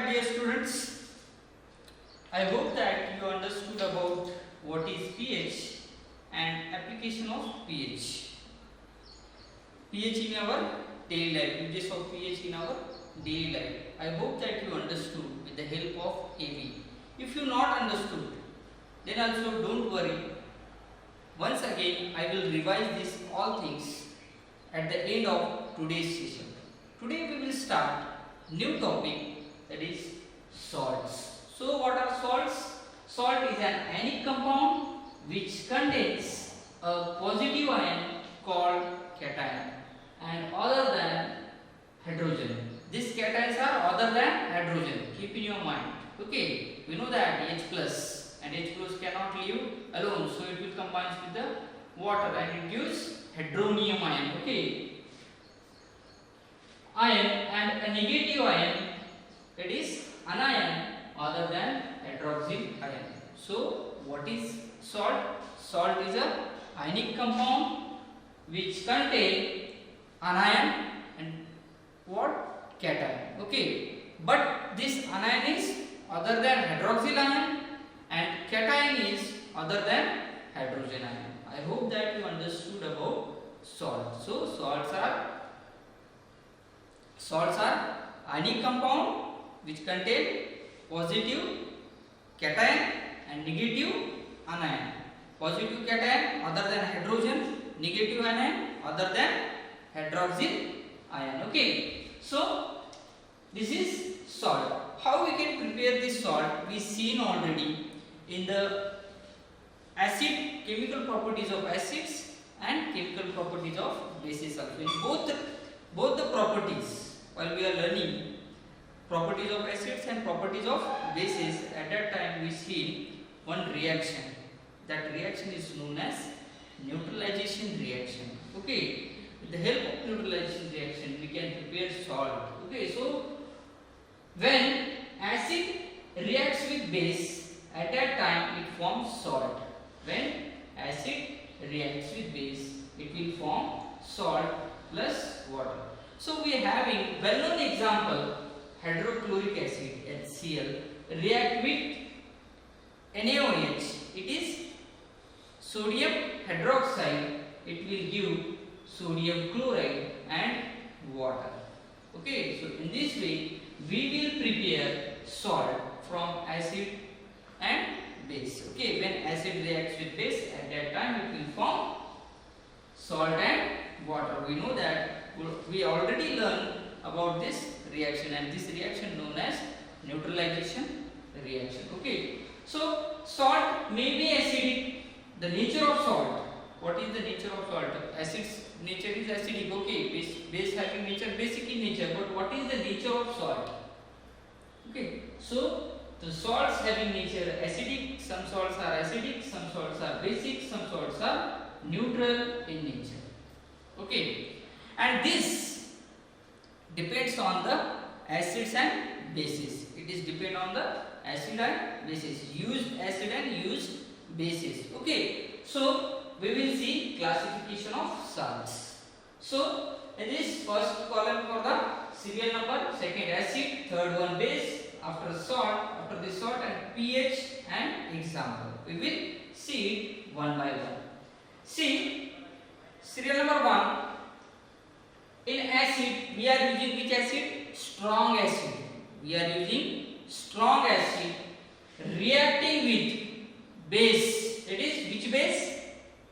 dear students. I hope that you understood about what is pH and application of pH. pH in our daily life, uses of pH in our daily life. I hope that you understood with the help of AB. If you not understood, then also don't worry. Once again, I will revise these all things at the end of today's session. Today we will start new topic, that is salts. So what are salts? Salt is an ionic compound which contains a positive ion called cation and other than hydrogen. These cations are other than hydrogen. Keep in your mind. Okay, we know that H plus and H plus cannot live alone, so it will combine with the water and it gives hydronium ion. Okay, ion and a negative ion, that is anion other than hydroxyl ion. So what is salt? Salt is a ionic compound which contain anion and what? Cation. Okay, but this anion is other than hydroxyl ion and cation is other than hydrogen ion. I hope that you understood about salt. So salts are ionic compound which contain positive cation and negative anion. Positive cation other than hydrogen, negative anion other than hydroxyl ion. Okay, so this is salt. How we can prepare this salt? We seen already in the acid, chemical properties of acids and chemical properties of bases also. In both the properties, while we are learning properties of acids and properties of bases, at that time we see one reaction. That reaction is known as neutralization reaction. Okay, with the help of neutralization reaction we can prepare salt. Okay, so when acid reacts with base, at that time it forms salt. When acid reacts with base, it will form salt plus water. So we are having well-known example, hydrochloric acid HCl react with NaOH. It is sodium hydroxide. It will give sodium chloride and water. Okay, so in this way we will prepare salt from acid and base. Okay, when acid reacts with base, at that time it will form salt and water. We know that we already learned about this reaction, and this reaction known as neutralization reaction. Okay, so salt may be acidic. The nature of salt. What is the nature of salt? Acid's nature is acidic. Okay, base having nature basic in nature. But what is the nature of salt? Okay, so the salts having nature acidic. Some salts are acidic, some salts are basic, some salts are neutral in nature. Okay, and this depends on the acids and bases. It is depend on the acid and bases. Used acid and used bases. Okay, so we will see classification of salts. So in this first column for the serial number, second acid, third one base, after this salt and pH and example. We will see it one by one. See, serial number 1. In acid, we are using which acid? Strong acid. We are using strong acid reacting with base. It is which base?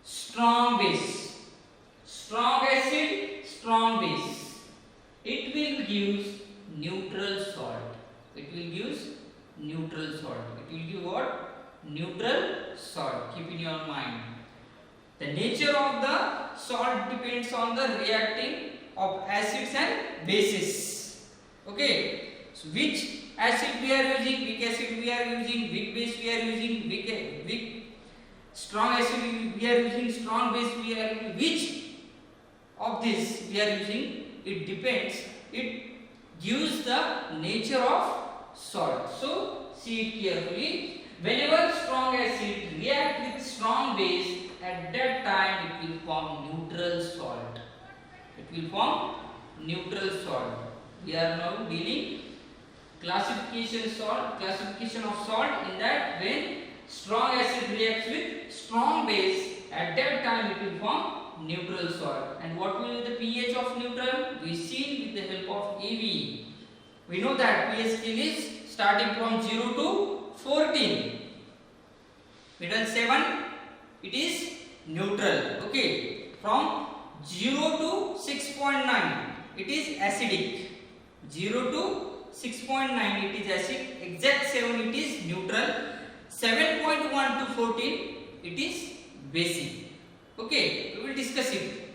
Strong base. Strong acid, strong base. It will give neutral salt. It will give neutral salt. It will give what? Neutral salt. Keep in your mind. The nature of the salt depends on the reacting of acids and bases. Okay. So which acid we are using? Weak acid we are using. Weak base we are using. Weak strong acid we are using. Strong base we are using. Which of this we are using? It depends. It gives the nature of salt. So see it carefully. Whenever strong acid react with strong base, at that time it will form neutral salt. It will form neutral salt. We are now dealing classification of salt in that when strong acid reacts with strong base, at that time it will form neutral salt. And what will be the pH of neutral? We see with the help of AV. We know that pH scale is starting from 0 to 14. Middle 7, it is neutral. Okay, from 0 to 6.9, it is acidic. 0 to 6.9, it is acid. Exact 7, it is neutral. 7.1 to 14, it is basic. Okay, we will discuss it.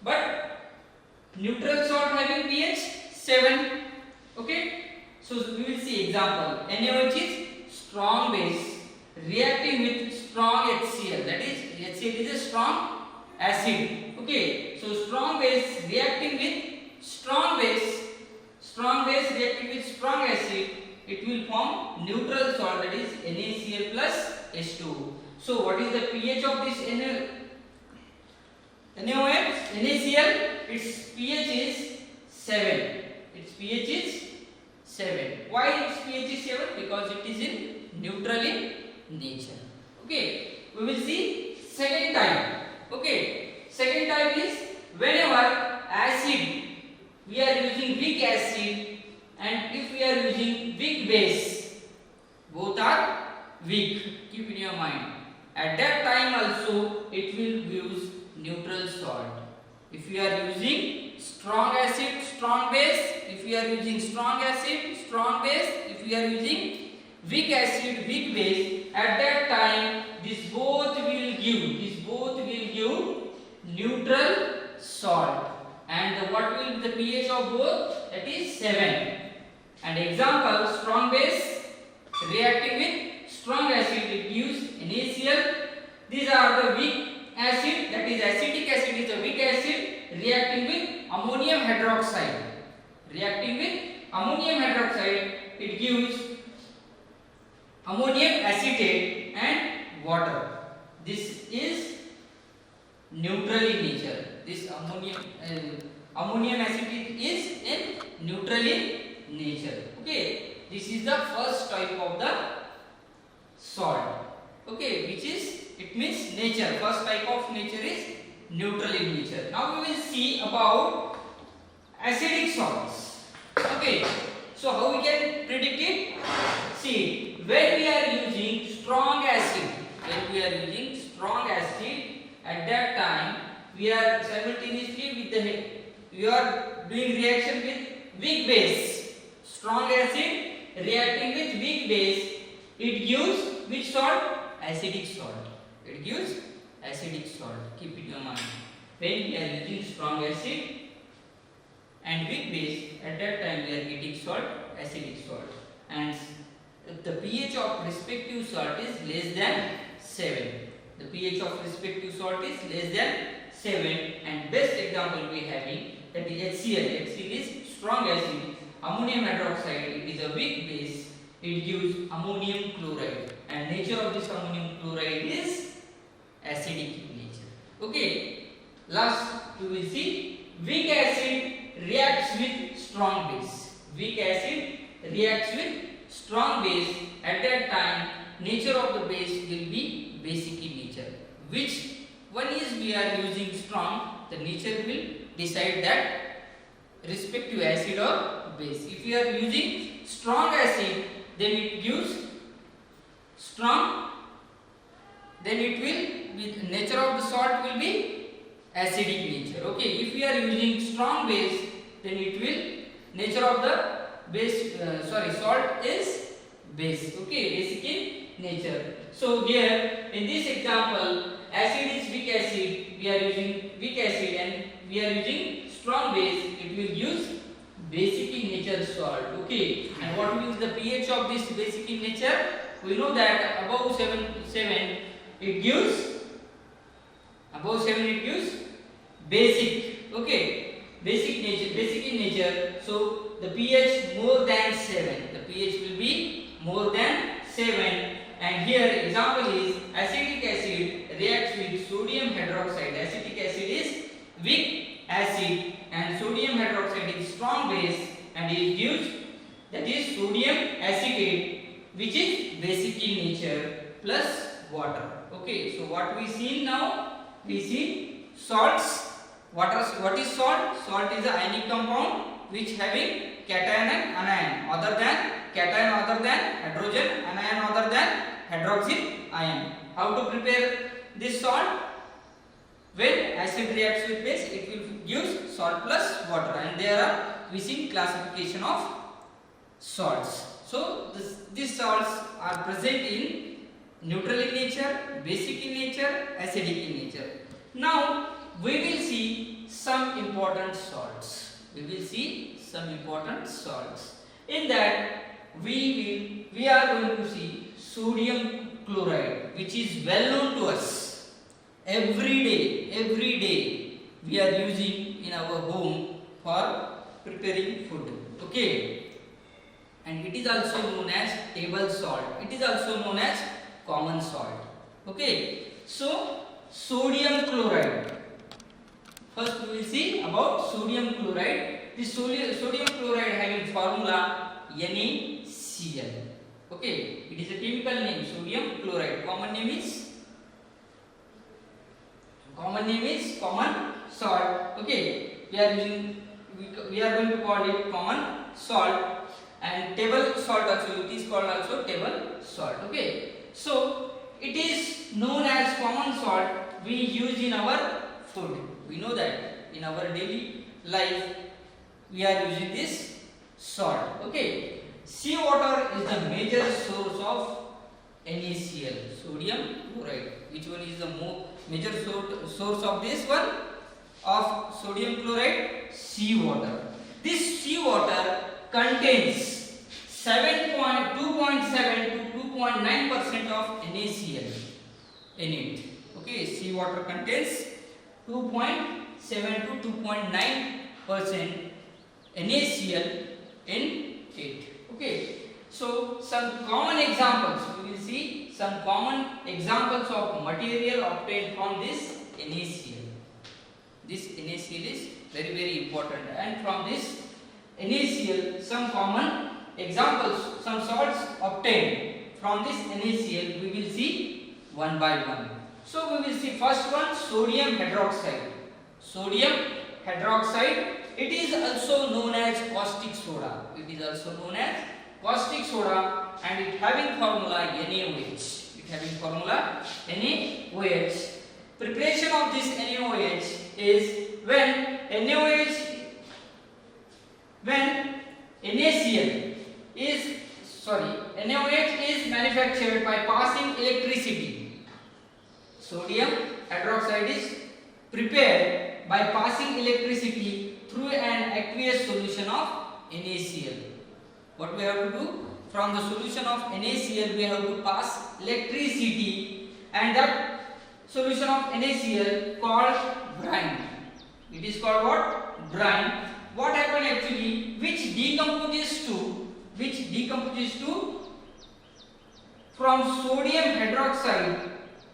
But neutral salt having pH 7. Okay, so we will see example. NaOH is strong base reacting with strong HCl. That is, HCl is a strong acid. Okay, so strong base reacting with strong base reacting with strong acid, it will form neutral salt, that is NaCl plus H2. So what is the pH of this NaOH, NaCl? Its pH is 7. Its pH is 7. Why its pH is 7? Because it is in neutral in nature. Okay, we will see second type. Okay, second type is whenever acid, we are using weak acid, and if we are using weak base, both are weak. Keep in your mind. At that time also it will use neutral salt. If we are using strong acid, strong base, if we are using strong acid, strong base, if we are using weak acid, weak base, at that time this both will give neutral salt. And what will be the pH of both? That is 7. And example, strong base reacting with strong acid, it gives NaCl. These are the weak acid, that is acetic acid is a weak acid reacting with ammonium hydroxide. Reacting with ammonium hydroxide, it gives ammonium acetate and water. This is neutral in nature. This ammonium acetate is in neutral in nature. Okay, this is the first type of the salt. Okay, which is, it means nature. First type of nature is neutral in nature. Now we will see about acidic salts. Okay, so how we can predict it? See, when we are using strong acid, at that time we are simultaneously we are doing reaction with weak base. Strong acid reacting with weak base, it gives which salt? Acidic salt. It gives acidic salt. Keep it in your mind. When we are using strong acid and weak base, at that time we are getting salt, acidic salt. And the pH of respective salt is less than 7. The pH of respective salt is less than 7. And best example we are having, that is HCl. HCl is strong acid. Ammonium hydroxide, it is a weak base. It gives ammonium chloride. And nature of this ammonium chloride is acidic in nature. Okay. Last we will see weak acid reacts with strong base. Weak acid reacts with strong base. At that time, nature of the base will be basic in nature. Which one is we are using strong, the nature will decide that respective acid or base. If we are using strong acid, then it gives strong, then it will, with nature of the salt will be acidic nature. Okay, if we are using strong base, then it will, nature of the base, salt is base. Okay, basic in nature. So here in this example, acid is weak acid, we are using weak acid, and we are using strong base, it will use basic in nature salt. Okay, and what is the pH of this basic in nature? We know that above 7 it gives, above 7 it gives basic. Okay, basic in nature. So the pH more than 7, the pH will be more than 7. And here example is acetic acid reacts with sodium hydroxide. Acetic acid is weak acid and sodium hydroxide is strong base, and it gives that is sodium acetate, which is basic in nature, plus water. Okay, so what we see now? We see salts. What is salt? Salt is an ionic compound which having cation and anion other than cation, other than hydrogen, anion other than hydroxyl ion. How to prepare this salt? When acid reacts with base, it will give salt plus water, and there are we see classification of salts. So these salts are present in neutral in nature, basic in nature, acidic in nature. Now we will see some important salts. We will see some important salts. In that we are going to see sodium chloride, which is well known to us. Every day we are using in our home for preparing food. Okay, and it is also known as table salt. It is also known as common salt. Okay, so sodium chloride. First we will see about sodium chloride. This sodium chloride having formula NaCl. Okay, it is a chemical name, sodium chloride. Common name is common salt. Okay, we are going to call it common salt, and table salt also, it is called also table salt. Okay, so it is known as common salt. We use in our food. We know that in our daily life we are using this salt. Okay, seawater is the major source of NaCl, sodium chloride. Which one is the major source of this one of sodium chloride? Seawater. This seawater contains 2.7 to 2.9% of NaCl in it. Okay, seawater contains 2.7 to 2.9% NaCl in it. Okay, so some common examples, we will see some common examples of material obtained from this NaCl. This NaCl is very important, and from this NaCl some common examples, some salts obtained from this NaCl we will see one by one. So we will see first one, sodium hydroxide. Sodium hydroxide, it is also known as caustic soda. It is also known as caustic soda, and it having formula NaOH. It having formula NaOH. Preparation of this NaOH is when NaOH is manufactured by passing electricity. Sodium hydroxide is prepared by passing electricity through an aqueous solution of NaCl. What we have to do? From the solution of NaCl we have to pass electricity, and that solution of NaCl called brine. It is called what? Brine. What happened actually? Which decomposes to from sodium hydroxide,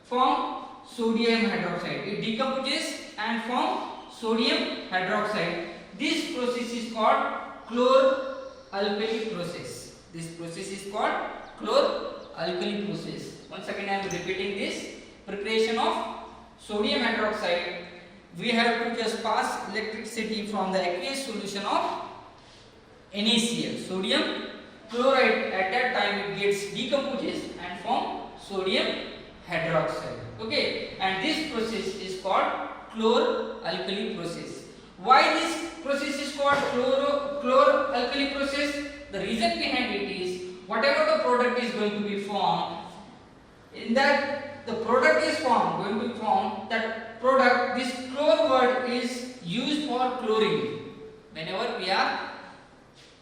from sodium hydroxide. It decomposes and from sodium hydroxide. This process is called chlor-alkali process. This process is called chlor-alkali process. Once again I am repeating this. Preparation of sodium hydroxide, we have to just pass electricity from the aqueous solution of NaCl, sodium chloride. At that time it gets decomposes and form sodium hydroxide. Okay, and this process is called chlor-alkali process. Why this process is called chlor-alkali process? The reason behind it is whatever the product is going to be formed, in that the product is going to be formed, that product, this chlor word is used for chlorine. Whenever we are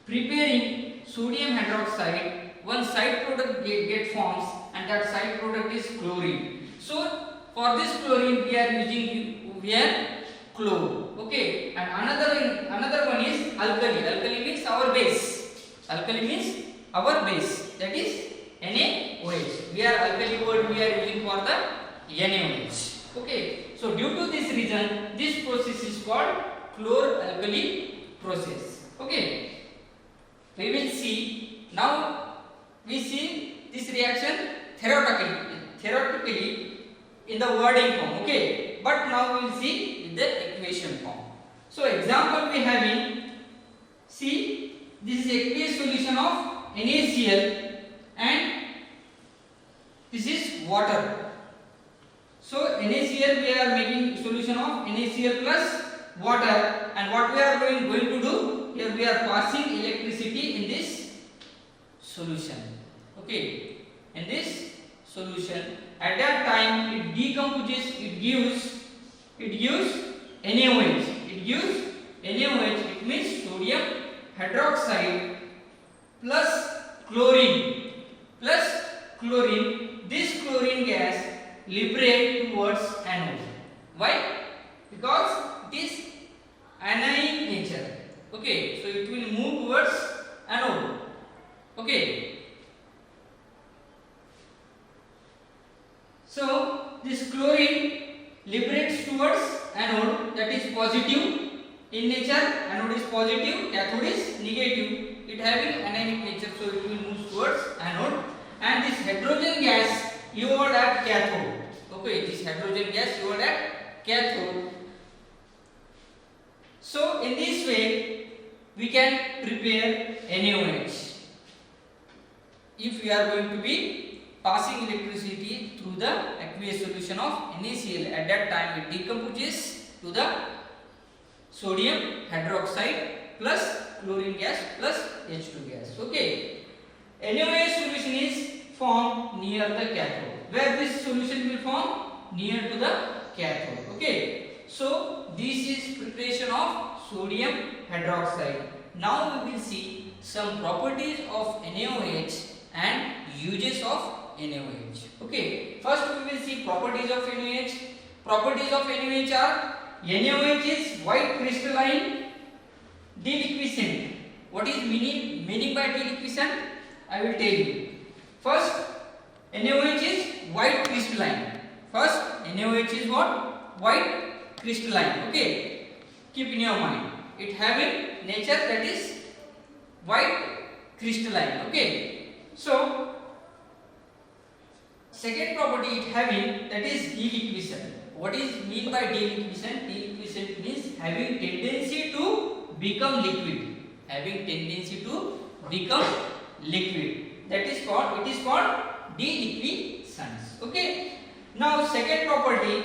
preparing sodium hydroxide, one side product get forms, and that side product is chlorine. So for this chlorine we are using chlor. Okay, and another one is alkali. Alkali means our base. Alkali means our base, that is NaOH. We are alkali word we are using for the NaOH. Okay, so due to this reason this process is called chlor-alkali process. Okay, we will see now. We see this reaction theoretically in the wording form, okay, but now we will see in the equation form. So example we have in, see, this is aqueous solution of NaCl and this is water. So NaCl, we are making solution of NaCl plus water, and what we are going to do here, we are passing electricity in this solution, okay, in this solution. At that time it decomposes, it gives NaOH, it means sodium hydroxide plus chlorine. This chlorine gas liberate towards anode. Why? Because it is anionic nature, okay, so it will move towards anode, okay. So this chlorine liberates towards anode, that is positive in nature. Anode is positive, cathode is negative. It having anionic nature, so it will move towards anode. And this hydrogen gas evolved at cathode. Okay, this hydrogen gas evolved at cathode. So in this way we can prepare NaOH. If we are going to be passing electricity through the aqueous solution of NaCl, at that time it decomposes to the sodium hydroxide plus chlorine gas plus H2 gas, okay. NaOH solution is formed near the cathode. Where this solution will form? Near to the cathode, okay. So this is preparation of sodium hydroxide. Now we will see some properties of NaOH and uses of NaOH, okay. First we will see properties of NaOH. Properties of NaOH are: NaOH is white crystalline deliquescent. What is meaning by deliquescent? I will tell you. First, NaOH is white crystalline. First, NaOH is what? White crystalline. Okay. Keep in your mind. It having nature that is white crystalline. Okay. So, second property it having, that is deliquescent. What is mean by deliquescent? Deliquescent means having tendency to become liquid. Having tendency to become liquid. That is called, it is called deliquescence. Okay. Now second property,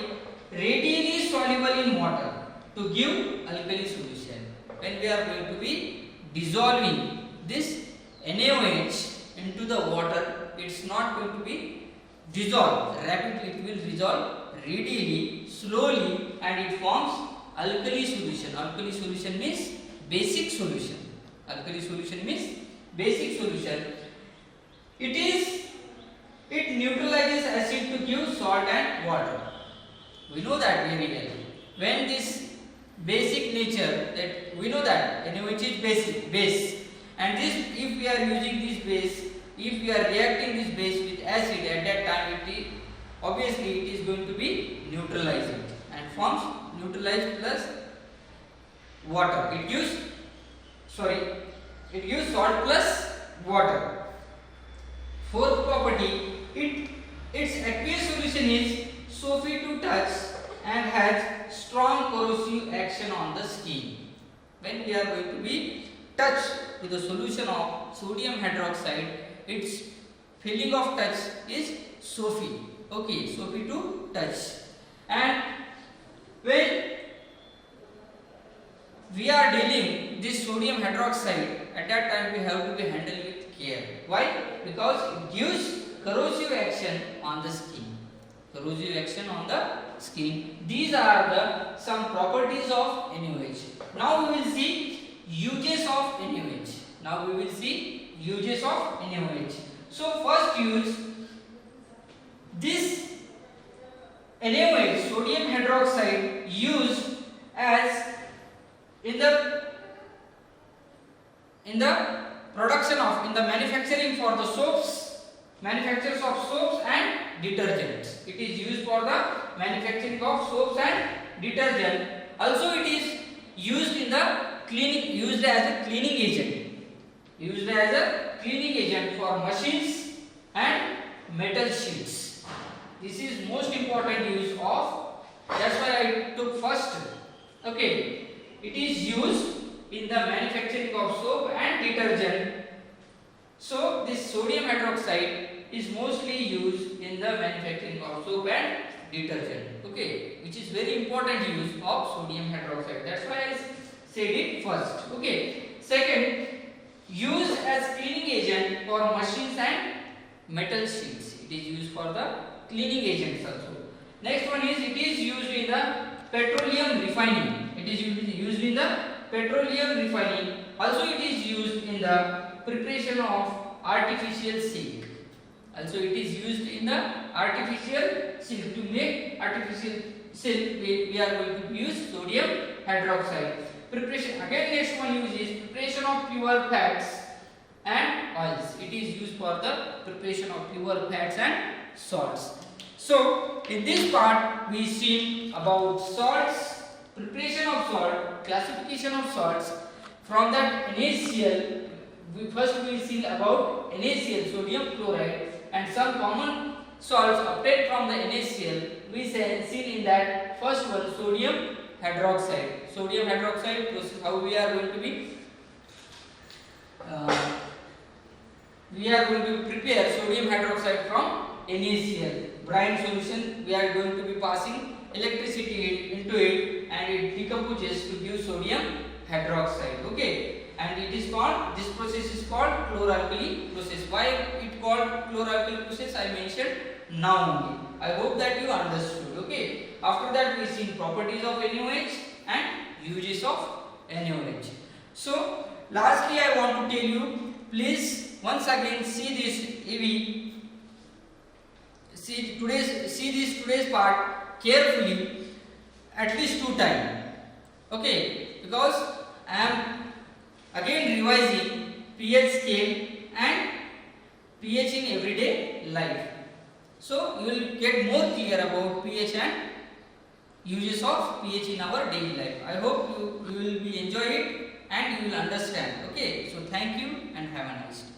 readily soluble in water to give alkali solution. When we are going to be dissolving this NaOH into the water, it's not going to be dissolved rapidly, it will dissolve readily, slowly, and it forms alkali solution. Alkali solution means basic solution. Alkali solution means basic solution. It neutralizes acid to give salt and water. We know that very well. When this basic nature, that we know that NaOH is base, and this, if we are using this base, if we are reacting this base with acid, at that time obviously it is going to be neutralizing and forms neutralized plus water. It gives salt plus water. Fourth property, its aqueous solution is soapy to touch and has strong corrosive action on the skin. When we are going to be touch to the solution of sodium hydroxide, its feeling of touch is soapy. Okay, soapy to touch. And when we are dealing this sodium hydroxide, at that time we have to be handled with care. Why? Because it gives corrosive action on the skin. Corrosive action on the skin. These are the some properties of NaOH. Now we will see uses of NaOH. So first use, this NaOH, sodium hydroxide, used as in the production of, in the manufacturing for the soaps, manufacturers of soaps and detergents. It is used for the manufacturing of soaps and detergent. Also it is used in the cleaning, used as a cleaning agent. used as a cleaning agent for machines and metal sheets. This is most important use of, that's why I took first. Okay, it is used in the manufacturing of soap and detergent. So this sodium hydroxide is mostly used in the manufacturing of soap and detergent. Okay, which is very important use of sodium hydroxide. That's why I said it first. Okay. Second, used as cleaning agent for machines and metal sheets. It is used for the cleaning agents also. Next one is, it is used in the petroleum refining. It is used in the petroleum refining. Also it is used in the preparation of artificial silk. Also it is used in the artificial silk. To make artificial silk, we are going to use sodium hydroxide. Preparation, again next one use is preparation of pure fats and oils. It is used for the preparation of pure fats and salts. So in this part we see about salts, preparation of salt, classification of salts. From that NaCl, we will see about NaCl, sodium chloride, and some common salts obtained from the NaCl. We see in that first one, sodium hydroxide. Sodium hydroxide process, how we are going to be prepare sodium hydroxide from NaCl. Brine solution, we are going to be passing electricity into it and it decomposes to give sodium hydroxide. Okay, and it is called, this process is called chloralkali process. Why it called chloralkali process I mentioned now only. I hope that you understood. Okay, after that we see properties of NaOH and uses of NaOH. So lastly I want to tell you, please once again see this EV. See this today's part carefully at least 2 times. Okay, because I am again revising pH scale and pH in everyday life. So you will get more clear about pH and uses of pH in our daily life. I hope you will be enjoy it and you will understand. Okay, so thank you and have a nice day.